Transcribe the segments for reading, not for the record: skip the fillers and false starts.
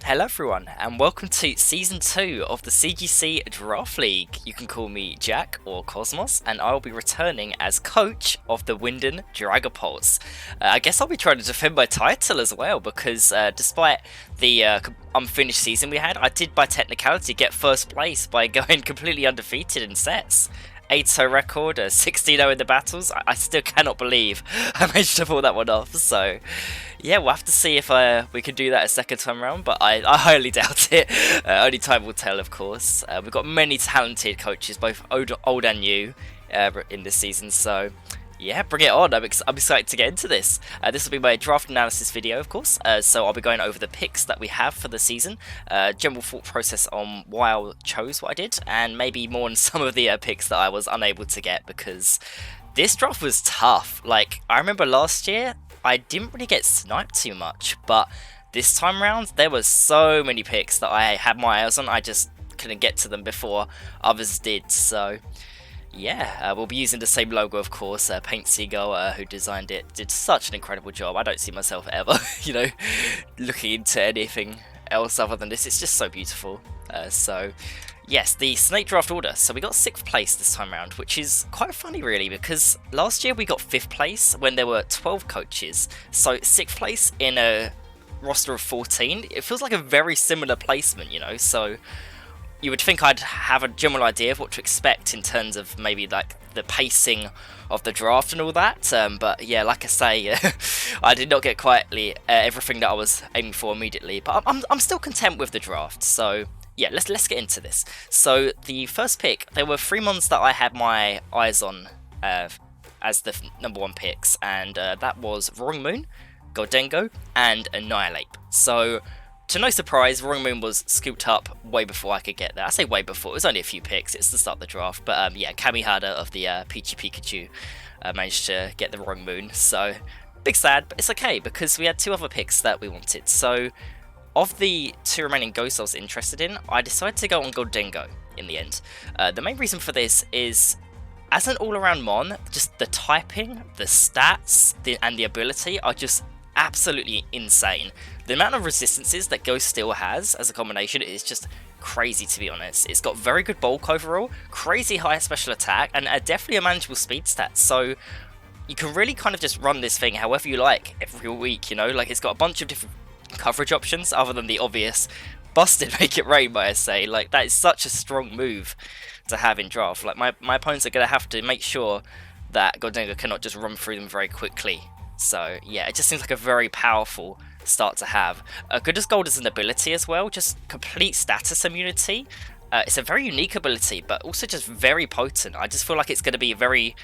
Hello everyone, and welcome to Season 2 of the CGC Draft League. You can call me Jack or Cosmos, and I will be returning as coach of the Wyndon Dragapults. I guess I'll be trying to defend my title as well, because despite the unfinished season we had, I did by technicality get first place by going completely undefeated in sets. 8-0 record, 16-0 in the battles. I still cannot believe I managed to pull that one off, so yeah, we'll have to see if we can do that a second time round, but I highly doubt it. Only time will tell, of course. We've got many talented coaches, both old and new, in this season, so yeah, bring it on. I'm excited to get into this. This will be my draft analysis video, of course, so I'll be going over the picks that we have for the season, general thought process on why I chose what I did, and maybe more on some of the picks that I was unable to get, because this draft was tough. Like, I remember last year, I didn't really get sniped too much, but this time round, there were so many picks that I had my eyes on. I just couldn't get to them before others did, so yeah, we'll be using the same logo, of course. Paint Seagull, who designed it, did such an incredible job. I don't see myself ever, looking into anything else other than this. It's just so beautiful. So yes, the Snake Draft order. So we got 6th place this time around, which is quite funny really, because last year we got 5th place when there were 12 coaches. So 6th place in a roster of 14, it feels like a very similar placement, so you would think I'd have a general idea of what to expect in terms of maybe like the pacing of the draft and all that, but yeah, like I say, I did not get quite everything that I was aiming for immediately, but I'm still content with the draft, so yeah, let's get into this. So the first pick, there were 3 mons that I had my eyes on as the number 1 picks, and that was Roaring Moon, Goldengo, and Annihilate. So to no surprise, Roaring Moon was scooped up way before I could get there. I say way before, it was only a few picks, it's the start of the draft, but yeah, Kamihada of the Peachy Pikachu managed to get the Roaring Moon, so big sad, but it's okay, because we had 2 other picks that we wanted. So of the 2 remaining ghosts I was interested in, I decided to go on Goldengo in the end. The main reason for this is, as an all-around mon, just the typing, the stats, and the ability are just absolutely insane. The amount of resistances that Ghost still has as a combination is just crazy, to be honest. It's got very good bulk overall, crazy high special attack, and definitely a manageable speed stat, so you can really kind of just run this thing however you like every week, like it's got a bunch of different coverage options other than the obvious busted make it rain, might I say. Like, that is such a strong move to have in draft. Like, my opponents are going to have to make sure that Goldengo cannot just run through them very quickly. So yeah, it just seems like a very powerful start to have. Good as Gold is an ability as well, just complete status immunity. It's a very unique ability, but also just very potent. I just feel like it's going to be a very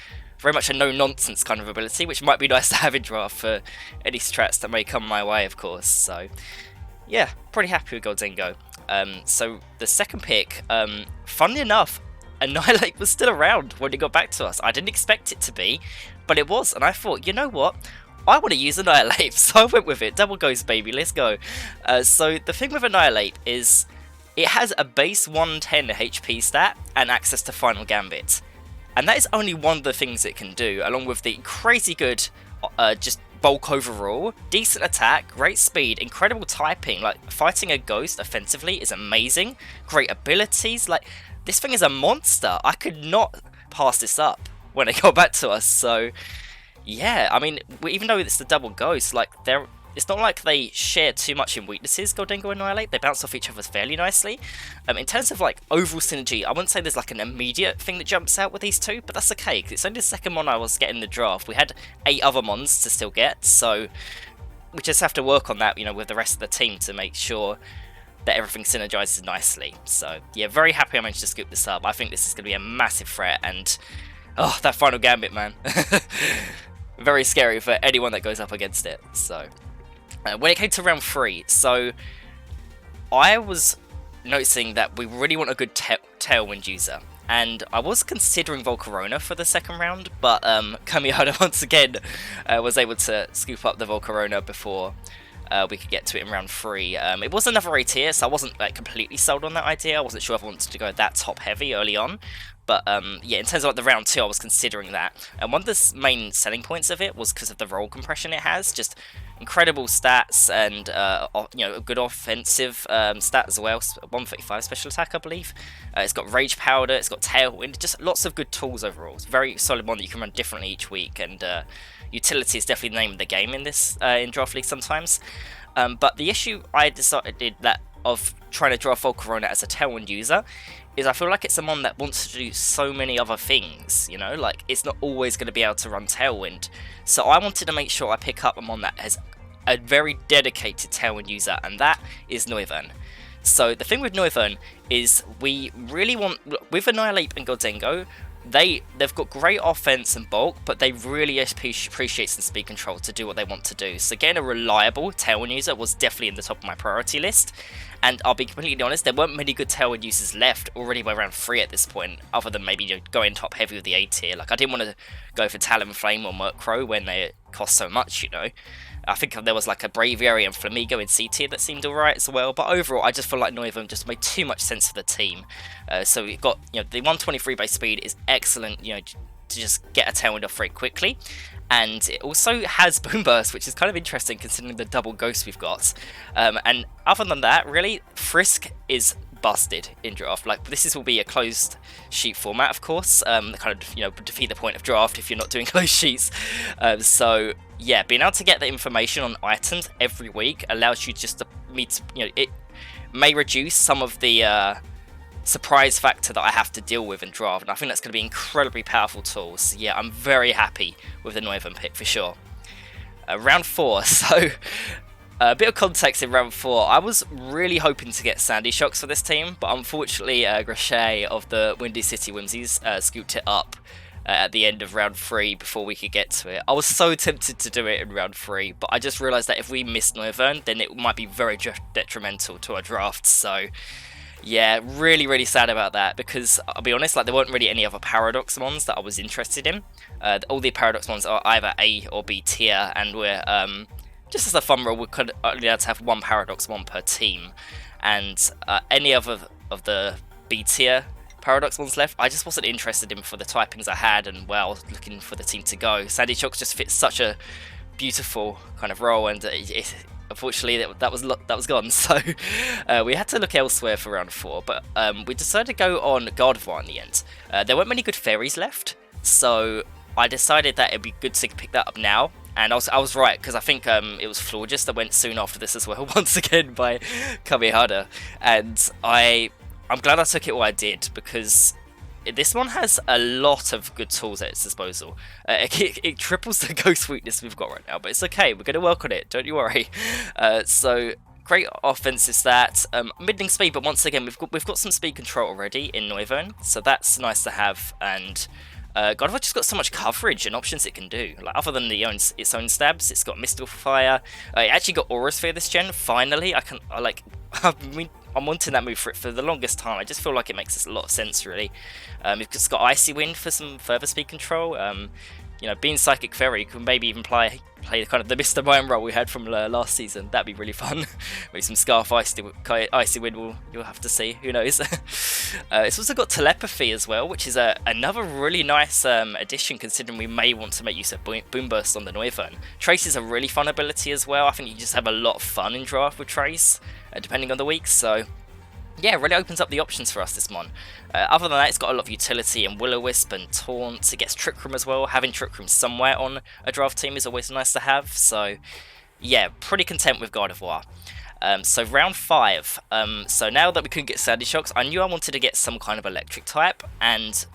much a no-nonsense kind of ability, which might be nice to have in draft for any strats that may come my way, of course. So yeah, pretty happy with Goldengo. So the second pick, funnily enough, Annihilate was still around when it got back to us. I didn't expect it to be, but it was, and I thought, you know what? I want to use Annihilate, so I went with it. Double Ghost, baby, let's go. So the thing with Annihilate is it has a base 110 HP stat and access to Final Gambit. And that is only one of the things it can do, along with the crazy good just bulk overall, decent attack, great speed, incredible typing. Like, fighting a ghost offensively is amazing. Great abilities. Like, this thing is a monster. I could not pass this up when it got back to us, so yeah, I mean, even though it's the double ghost, like, it's not like they share too much in weaknesses, Goldengo and Annihilate. They bounce off each other fairly nicely. In terms of like overall synergy, I wouldn't say there's like an immediate thing that jumps out with these 2, but that's okay, because it's only the second mon I was getting in the draft. We had 8 other mons to still get, so we just have to work on that, with the rest of the team to make sure that everything synergizes nicely. So yeah, very happy I managed to scoop this up. I think this is going to be a massive threat, and oh, that Final Gambit, man. Very scary for anyone that goes up against it. So when it came to round 3, so I was noticing that we really want a good Tailwind user, and I was considering Volcarona for the second round, but Kamihada once again was able to scoop up the Volcarona before we could get to it in round 3. It was another A tier, so I wasn't like completely sold on that idea. I wasn't sure if I wanted to go that top heavy early on, But yeah, in terms of like the round 2, I was considering that. And one of the main selling points of it was because of the roll compression it has. Just incredible stats and a good offensive stat as well. 135 special attack, I believe. It's got Rage Powder, it's got Tailwind, just lots of good tools overall. It's a very solid one that you can run differently each week, and utility is definitely the name of the game in this in Draft League sometimes. But the issue I decided that of trying to draw Volcarona as a Tailwind user is I feel like it's someone that wants to do so many other things, you know, like it's not always going to be able to run Tailwind. So I wanted to make sure I pick up one that has a very dedicated Tailwind user, and that is Wyndon. So the thing with Wyndon is we really want, with Annihilate and Gholdengo, they've got great offense and bulk, but they really appreciate some speed control to do what they want to do. So getting a reliable Tailwind user was definitely in the top of my priority list. And I'll be completely honest, there weren't many good Tailwind users left already by round 3 at this point, other than maybe going top heavy with the A tier. Like I didn't want to go for Talonflame or Murkrow when they cost so much, you know. I think there was like a Braviary and Flamigo in C tier that seemed alright as well, but overall I just feel like Wyndon just made too much sense for the team. So we've got, the 123 base speed is excellent, to just get a Tailwind off very quickly. And it also has Boom Burst, which is kind of interesting considering the double ghost we've got. And other than that, really, Frisk is busted in draft. Like this will be a closed sheet format, of course. Kind of defeat the point of draft if you're not doing closed sheets. So yeah, being able to get the information on items every week allows you just to meet. It may reduce some of the surprise factor that I have to deal with in draft, and I think that's going to be an incredibly powerful tool. So yeah, I'm very happy with the Wyndon pick for sure. Round 4, so a bit of context in round 4. I was really hoping to get Sandy Shocks for this team, but unfortunately Grachet of the Windy City Whimsies scooped it up at the end of round 3 before we could get to it. I was so tempted to do it in round 3, but I just realised that if we missed Wyndon, then it might be very detrimental to our draft. So yeah, really sad about that, because I'll be honest, like there weren't really any other Paradox ones that I was interested in. All the Paradox ones are either A or B tier, and we're just as a fun rule, we could only have to have one Paradox one per team, and any other of the B tier Paradox ones left, I just wasn't interested in for the typings I had, and well, looking for the team to go. Sandy Shocks just fits such a beautiful kind of role, and unfortunately that was gone, so we had to look elsewhere for round 4, but we decided to go on Gardevoir in the end. There weren't many good fairies left, so I decided that it'd be good to pick that up now, and I was right, because I think it was Florges that went soon after this as well, once again by Kamehada, and I'm glad I took it what I did, because this one has a lot of good tools at its disposal. It triples the ghost weakness we've got right now, but it's okay, we're going to work on it, don't you worry. So great offensive stats, middling speed, but once again we've got some speed control already in Wyndon, so that's nice to have. And Gardevoir just got so much coverage and options it can do. Like other than its own stabs, it's got Mystical Fire. It actually got Aura Sphere this gen. Finally, I'm wanting that move for it for the longest time. I just feel like it makes a lot of sense, really. It's got Icy Wind for some further speed control. Being Psychic Fairy, you can maybe even play kind of the Mr. Mime role we had from last season. That'd be really fun. Maybe some Scarf Icy Wind you'll have to see. Who knows? It's also got Telepathy as well, which is another really nice addition, considering we may want to make use of Boom Burst on the Wyndon. Trace is a really fun ability as well. I think you just have a lot of fun in draft with Trace, depending on the week. So yeah, it really opens up the options for us this one. Other than that, it's got a lot of utility and Will-O-Wisp and Taunt. It gets Trick Room as well. Having Trick Room somewhere on a draft team is always nice to have. So yeah, pretty content with Gardevoir. So round 5. So now that we couldn't get Sandy Shocks, I knew I wanted to get some kind of electric type, and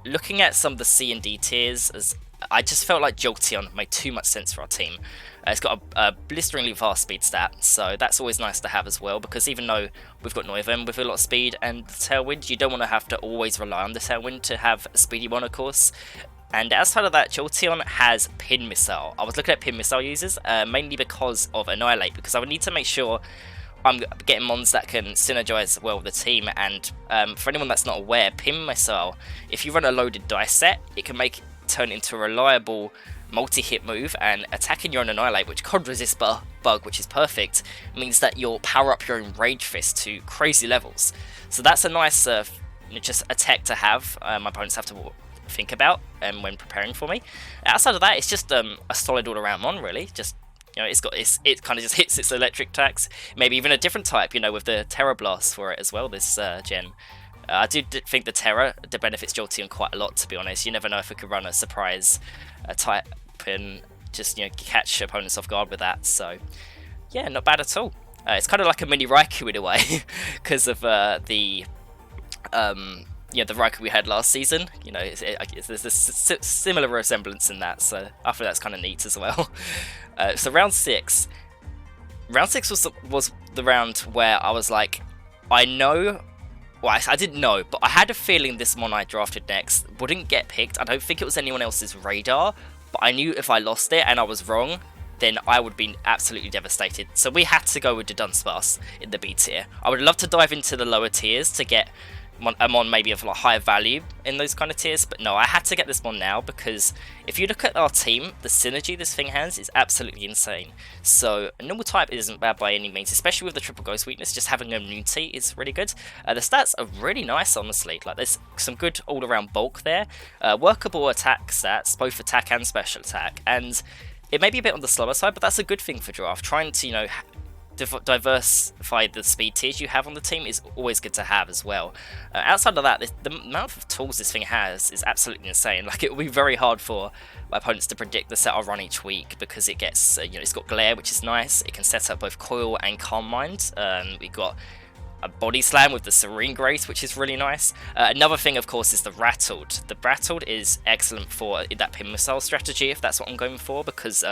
looking at some of the C and D tiers, I just felt like Jolteon made too much sense for our team. It's got a blisteringly fast speed stat, so that's always nice to have as well, because even though we've got Wyndon with a lot of speed and Tailwind, you don't want to have to always rely on the Tailwind to have a speedy one, of course. And outside of that, Jolteon has Pin Missile. I was looking at Pin Missile users, mainly because of Annihilate, because I would need to make sure I'm getting mons that can synergize well with the team. And for anyone that's not aware, Pin Missile, if you run a loaded dice set, it can turn into a reliable multi-hit move, and attacking your own Annihilate, which can't resist bug, which is perfect, means that you'll power up your own Rage Fist to crazy levels. So that's a nice just a tech to have. My opponents have to think about when preparing for me. Outside of that, it's just a solid all-around mon, really. Just it kind of just hits its electric attacks. Maybe even a different type, with the Terra Blast for it as well this gen. I do think the Terra benefits Jolteon quite a lot, to be honest. You never know if we could run a surprise type and just catch opponents off guard with that. So yeah, not bad at all. It's kind of like a mini Raikou in a way because of the Raikou we had last season. There's a similar resemblance in that, so I feel that's kind of neat as well. So round six was the round where I was like, I know. Well, I didn't know, but I had a feeling this mon I drafted next wouldn't get picked. I don't think it was anyone else's radar, but I knew if I lost it and I was wrong, then I would be absolutely devastated. So we had to go with the Dunsparce in the B tier. I would love to dive into the lower tiers to get a mon maybe of higher value in those kind of tiers, but no, I had to get this mon now because if you look at our team, the synergy this thing has is absolutely insane. So a normal type isn't bad by any means, especially with the triple ghost weakness. Just having immunity is really good. The stats are really nice, honestly. There's some good all-around bulk there, workable attack stats, both attack and special attack, and it may be a bit on the slower side, but that's a good thing for draft. Trying to diversify the speed tiers you have on the team is always good to have as well. Outside of that, the amount of tools this thing has is absolutely insane. It will be very hard for my opponents to predict the set I'll run each week because it gets, it's got Glare, which is nice. It can set up both Coil and Calm Mind. We got a Body Slam with the Serene Grace, which is really nice. Another thing, of course, is the Rattled. The Rattled is excellent for that Pin Missile strategy, if that's what I'm going for, because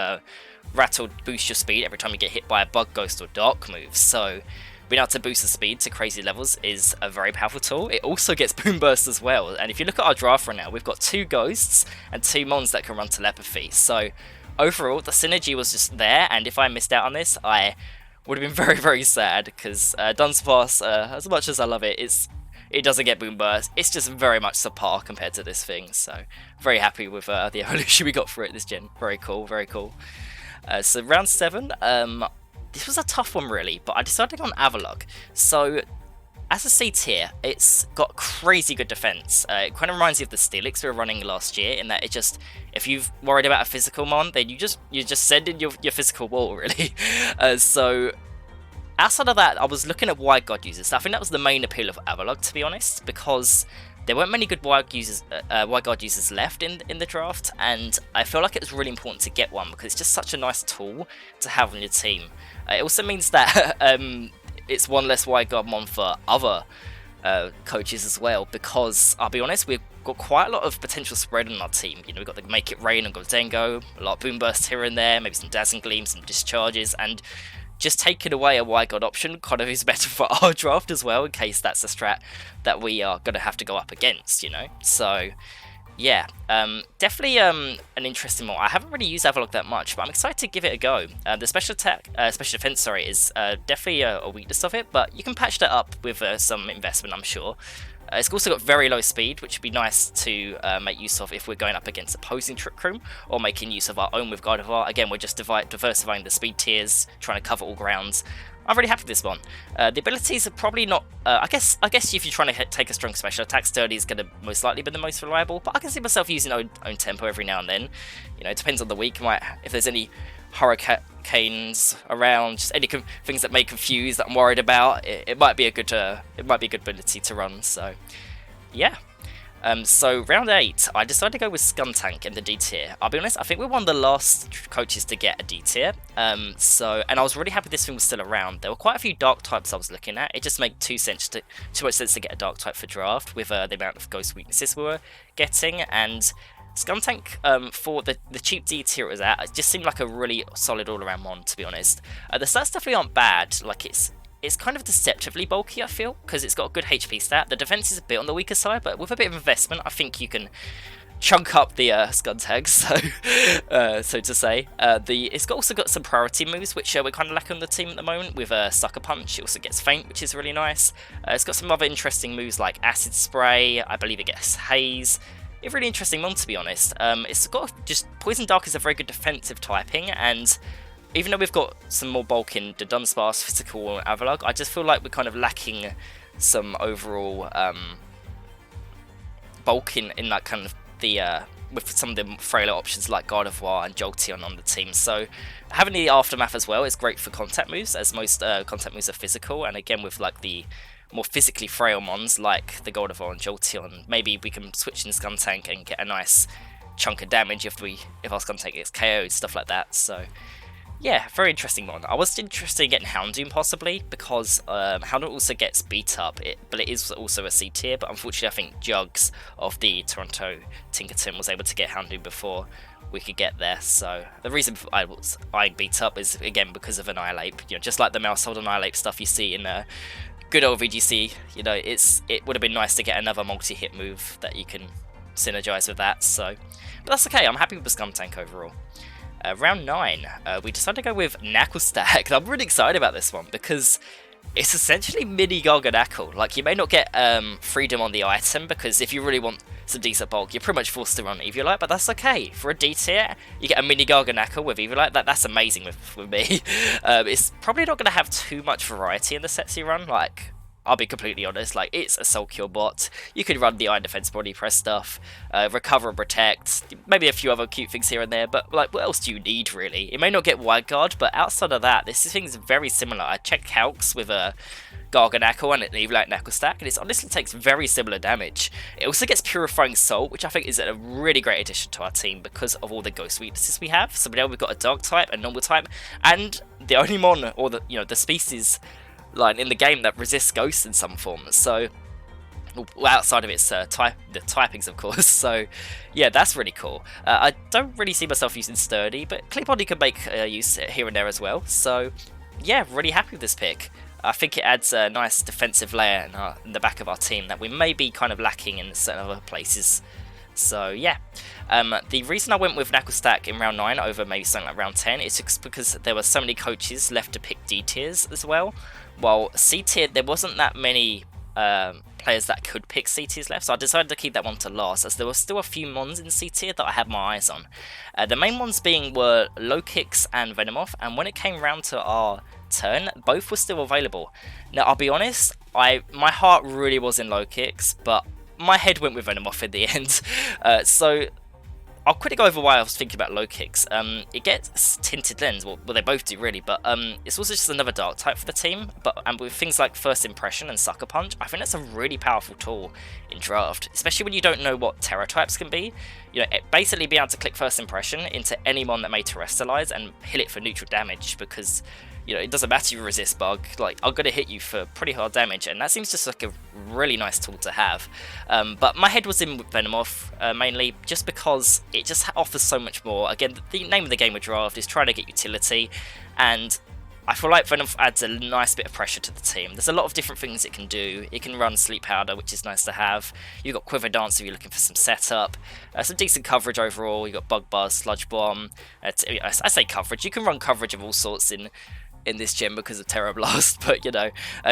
Rattled boosts your speed every time you get hit by a Bug Ghost or Dark move. So being able to boost the speed to crazy levels is a very powerful tool. It also gets Boom Burst as well. And if you look at our draft right now, we've got 2 Ghosts and 2 Mons that can run Telepathy. So overall, the synergy was just there. And if I missed out on this, I would have been very, very sad because Dunsparce, as much as I love it, it doesn't get Boom Burst. It's just very much subpar compared to this thing. So very happy with the evolution we got for it this gen. Very cool, very cool. So round 7, this was a tough one really, but I decided on Avalugg. So as a C tier, it's got crazy good defense. It kind of reminds you of the Steelix we were running last year, in that it just, if you've worried about a physical mon, then you just send in your physical wall really. So outside of that, I was looking at White God users. I think that was the main appeal of Avalugg, to be honest, because there weren't many good White God users left in the draft, and I feel like it was really important to get one because it's just such a nice tool to have on your team. It also means that it's one less White God mon for other coaches as well, because I'll be honest, we've got quite a lot of potential spread on our team. We've got the Make It Rain and Goldengo, a lot of Boom Bursts here and there, maybe some Dazzling Gleams, some Discharges, and just taking away a White God option kind of is better for our draft as well, in case that's a strat that we are going to have to go up against, So, yeah, definitely an interesting one. I haven't really used Avalugg that much, but I'm excited to give it a go. The special defense, is definitely a weakness of it, but you can patch that up with some investment, I'm sure. It's also got very low speed, which would be nice to make use of if we're going up against opposing Trick Room, or making use of our own with Gardevoir. Again, we're just diversifying the speed tiers, trying to cover all grounds. I'm really happy with this one. The abilities are probably not... I guess if you're trying to take a strong special attack, Sturdy is going to most likely be the most reliable, but I can see myself using own tempo every now and then. It depends on the week. If there's any hurricanes around, just any things that may confuse that I'm worried about, it might be a good ability to run. So yeah. So round 8, I decided to go with Skuntank in the D tier. I'll be honest, I think we're one of the last coaches to get a D tier. And I was really happy this thing was still around. There were quite a few dark types I was looking at. It just made too much sense to get a dark type for draft with the amount of ghost weaknesses we were getting, and Skuntank, for the cheap D tier it was at, it just seemed like a really solid all-around mon, to be honest. The stats definitely aren't bad. It's kind of deceptively bulky, I feel, because it's got a good HP stat. The defense is a bit on the weaker side, but with a bit of investment, I think you can chunk up the Skuntank, so to say. It's also got some priority moves, which we're kind of lacking on the team at the moment, with Sucker Punch. It also gets Faint, which is really nice. It's got some other interesting moves like Acid Spray. I believe it gets Haze. It's really interesting mon, to be honest. It's got just Poison Dark is a very good defensive typing, and even though we've got some more bulk in the Dunsparce, Physical, and Avalugg, I just feel like we're kind of lacking some overall bulk in that kind of the with some of the frailer options like God of War and Jolteon on the team. So having the Aftermath as well is great for contact moves, as most contact moves are physical, and again with like the more physically frail mons like the God of War and Jolteon, maybe we can switch in Skuntank and get a nice chunk of damage if our Skuntank gets KO'd, stuff like that. So yeah, very interesting mon. I was interested in getting Houndoom possibly, because Houndoom also gets beat up, but it is also a C tier, but unfortunately I think Jugs of the Toronto Tinkerton was able to get Houndoom before we could get there. So the reason I was eyeing beat up is again because of Annihilate, just like the Mousehold Annihilate stuff you see in good old VGC, it would have been nice to get another multi-hit move that you can synergize with that, but that's okay, I'm happy with the Skuntank overall. Round 9, we decided to go with Knuckle Stack. I'm really excited about this one because it's essentially mini Garganackle. Like, you may not get freedom on the item, because if you really want some decent bulk, you're pretty much forced to run Eviolite, but that's okay. For a D tier, you get a mini Garganackle with Eviolite. That's amazing with me. It's probably not going to have too much variety in the sets you run. Like, I'll be completely honest, like, it's a Soul Cure bot. You could run the Iron Defense Body Press stuff, Recover and Protect, maybe a few other cute things here and there, but like, what else do you need really? It may not get Wide Guard, but outside of that, this thing's very similar. I checked calcs with a Garganackle and an Eviolite Knuckle Stack, and it honestly takes very similar damage. It also gets Purifying Soul, which I think is a really great addition to our team because of all the ghost weaknesses we have. So now we've got a Dark type, a Normal type, and the only mon, or the species line in the game that resists ghosts in some form. So outside of its the typings, of course. So yeah, that's really cool. I don't really see myself using Sturdy, but Clear Body can make use here and there as well. So yeah, really happy with this pick. I think it adds a nice defensive layer in the back of our team that we may be kind of lacking in certain other places. So yeah, the reason I went with Knuckle Stack in round 9 over maybe something like round 10 is just because there were so many coaches left to pick D tiers as well. While C tier, there wasn't that many players that could pick C tiers left, so I decided to keep that one to last, as there were still a few mons in C tier that I had my eyes on. The main ones were Low Kicks and Venomoth, and when it came round to our turn, both were still available. Now, I'll be honest, my heart really was in Low Kicks, but my head went with Venomoth in the end. So I'll quickly go over why I was thinking about Low Kicks. It gets Tinted Lens, well they both do really, but it's also just another Dark type for the team, and with things like First Impression and Sucker Punch, I think that's a really powerful tool in Draft, especially when you don't know what Terra types can be. Basically be able to click First Impression into any mon that may Terrestrialize and hit it for neutral damage, because it doesn't matter if you resist bug, like, I'm going to hit you for pretty hard damage, and that seems just like a really nice tool to have. But my head was in Venomoth, mainly, just because it just offers so much more. Again, the name of the game with Draft is trying to get utility, and I feel like Venomoth adds a nice bit of pressure to the team. There's a lot of different things it can do. It can run Sleep Powder, which is nice to have. You've got Quiver Dance if you're looking for some setup. Some decent coverage overall. You've got Bug Buzz, Sludge Bomb. I say coverage. You can run coverage of all sorts in this gem because of Terra Blast, but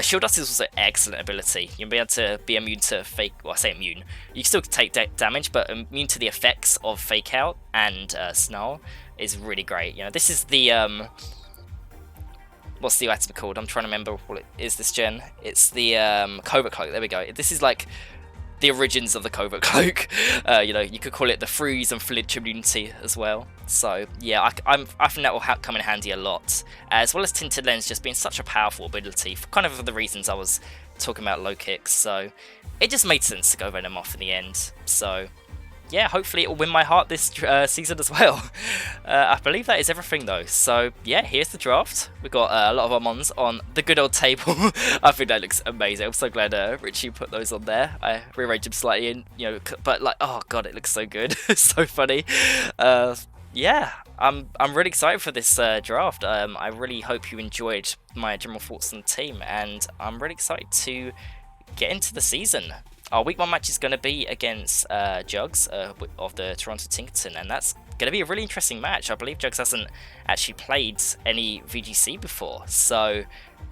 Shield Dust is also excellent ability. You'll be able to be immune to fake, well, I say immune, you can still take damage, but immune to the effects of Fake Out and Snarl is really great. This is the what's the item called? I'm trying to remember what it is this gen. It's the Covert Cloak, there we go. This is like the origins of the Covert Cloak. You could call it the Freeze and Flinch immunity as well. So yeah, I think that will come in handy a lot, as well as Tinted Lens just being such a powerful ability, kind of for the reasons I was talking about Low Kicks. So it just made sense to go Venomoth in the end. So yeah, hopefully it will win my heart this season as well. I believe that is everything though. So yeah, here's the draft. We've got a lot of our mons on the good old table. I think that looks amazing. I'm so glad Richie put those on there. I rearranged them slightly in, but like, oh god, it looks so good. It's so funny. Yeah, I'm really excited for this draft. I really hope you enjoyed my general thoughts on the team, and I'm really excited to get into the season. Our week 1 match is going to be against Jugs of the Toronto Tinkerton, and that's going to be a really interesting match. I believe Jugs hasn't actually played any VGC before, so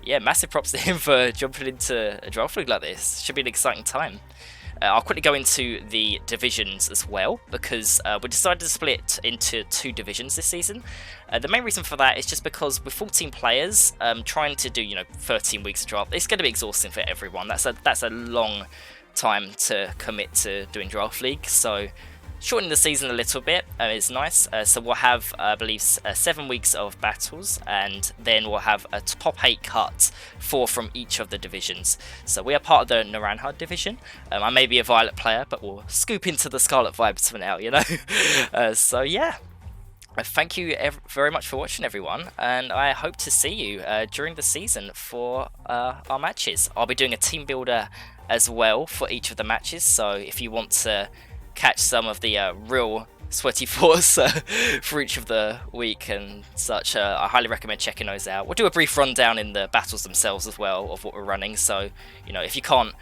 yeah, massive props to him for jumping into a draft league like this. Should be an exciting time. I'll quickly go into the divisions as well, because we decided to split into 2 divisions this season. The main reason for that is just because with 14 players, trying to do 13 weeks of draft, it's going to be exhausting for everyone. That's a long time to commit to doing Draft League, so shortening the season a little bit is nice. So we'll have, I believe, 7 weeks of battles, and then we'll have a top 8 cut, 4 from each of the divisions. So we are part of the Naranjal division. I may be a Violet player, but we'll scoop into the Scarlet vibes for now, you know? So yeah. Thank you very much for watching, everyone, and I hope to see you during the season for our matches. I'll be doing a team builder as well for each of the matches, so if you want to catch some of the real sweaty force for each of the week and such, I highly recommend checking those out. We'll do a brief rundown in the battles themselves as well of what we're running, so you know, if you can't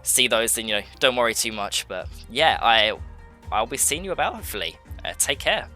see those, then you know, don't worry too much. But yeah, I'll be seeing you about, hopefully. Take care.